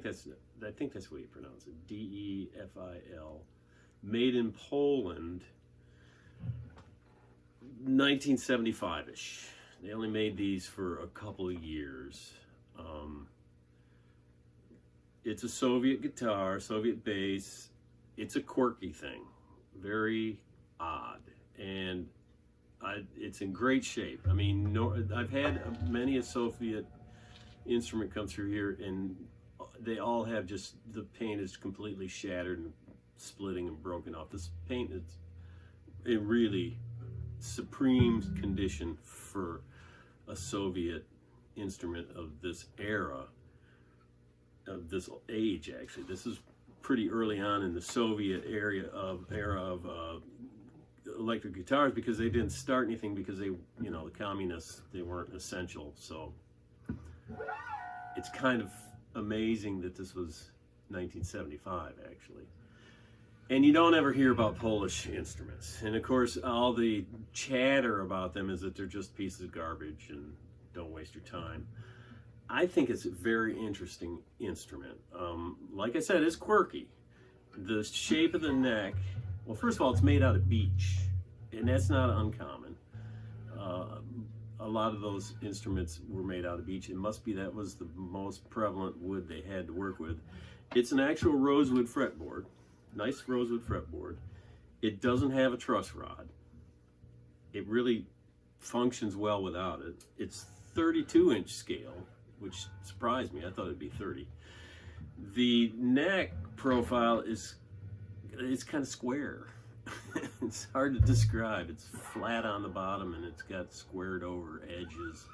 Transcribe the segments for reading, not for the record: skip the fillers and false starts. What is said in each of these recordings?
think that's what you pronounce it. Defil. Made in Poland, 1975-ish. They only made these for a couple of years. It's a Soviet guitar, Soviet bass. It's a quirky thing, very odd, and it's in great shape. I mean, I've had many a Soviet instrument come through here, and they all have just, the paint is completely shattered and splitting and broken off. This paint is in really supreme condition for a Soviet instrument of this era, of this age. Actually, this is pretty early on in the Soviet era of electric guitars, because they didn't start anything because they, the communists, they weren't essential. So it's kind of amazing that this was 1975 actually. And you don't ever hear about Polish instruments. And of course, all the chatter about them is that they're just pieces of garbage and don't waste your time. I think it's a very interesting instrument. Like I said, it's quirky. The shape of the neck, well, first of all, it's made out of beech, and that's not uncommon. A lot of those instruments were made out of beech. It must be that was the most prevalent wood they had to work with. It's an actual rosewood fretboard, nice rosewood fretboard. It doesn't have a truss rod. It really functions well without it. It's 32-inch scale, which surprised me. I thought it'd be 30. The neck profile it's kind of square. It's hard to describe. It's flat on the bottom and it's got squared over edges.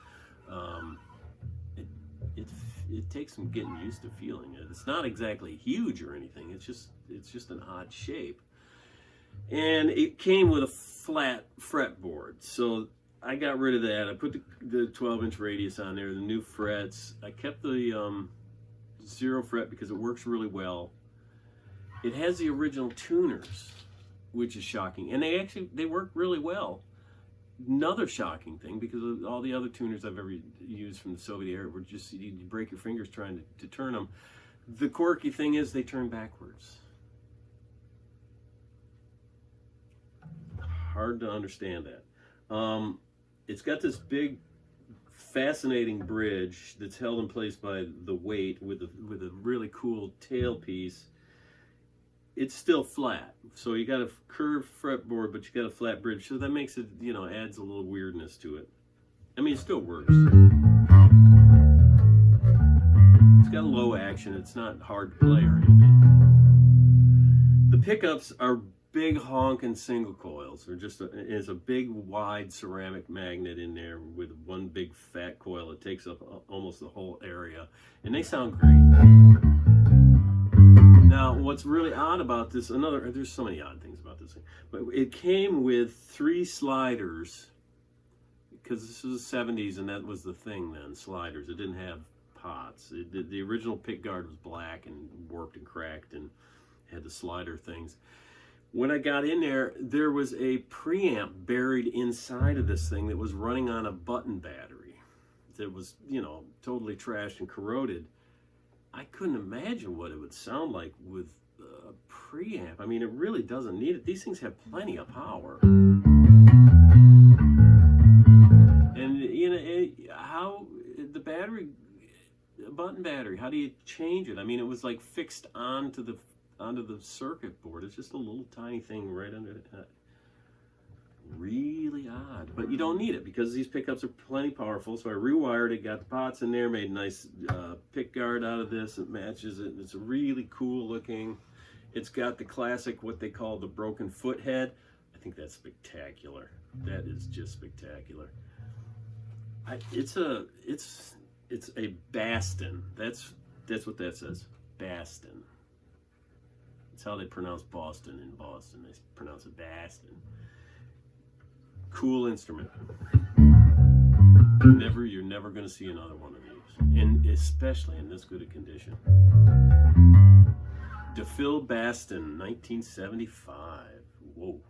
It takes some getting used to feeling it. It's not exactly huge or anything. It's just an odd shape. And it came with a flat fretboard, so I got rid of that. I put the 12-inch radius on there, the new frets. I kept the 0 fret because it works really well. It has the original tuners, which is shocking, and they work really well. Another shocking thing, because of all the other tuners I've ever used from the Soviet era were just, you break your fingers trying to turn them. The quirky thing is they turn backwards. Hard to understand that. It's got this big, fascinating bridge that's held in place by the weight with a really cool tailpiece. It's still flat, so you got a curved fretboard, but you got a flat bridge, so that makes it, adds a little weirdness to it. I mean, it still works. It's got low action. It's not hard to play or anything. The pickups are big honking single coils. They're just it's a big wide ceramic magnet in there with one big fat coil. It takes up almost the whole area, and they sound great. Now, what's really odd about this, there's so many odd things about this thing, but it came with 3 sliders, because this was the 70s and that was the thing then, sliders. It didn't have pots. The original pick guard was black and warped and cracked and had the slider things. When I got in there, there was a preamp buried inside of this thing that was running on a button battery that was, totally trashed and corroded. I couldn't imagine what it would sound like with a preamp. I mean, it really doesn't need it. These things have plenty of power. And, how the battery, button battery, how do you change it? I mean, it was like fixed onto the circuit board. It's just a little tiny thing right under it. Really odd, but you don't need it because these pickups are plenty powerful. So I rewired it, got the pots in there, made a nice pick guard out of this. It matches it. It's really cool looking. It's got the classic, what they call the broken foot head. I think that's spectacular. That is just spectacular. It's a Baston. That's what that says. Baston. That's how they pronounce Boston in Boston. They pronounce it Baston. Cool instrument. You're never going to see another one of these, and especially in this good a condition. Defil Baston, 1975. Whoa.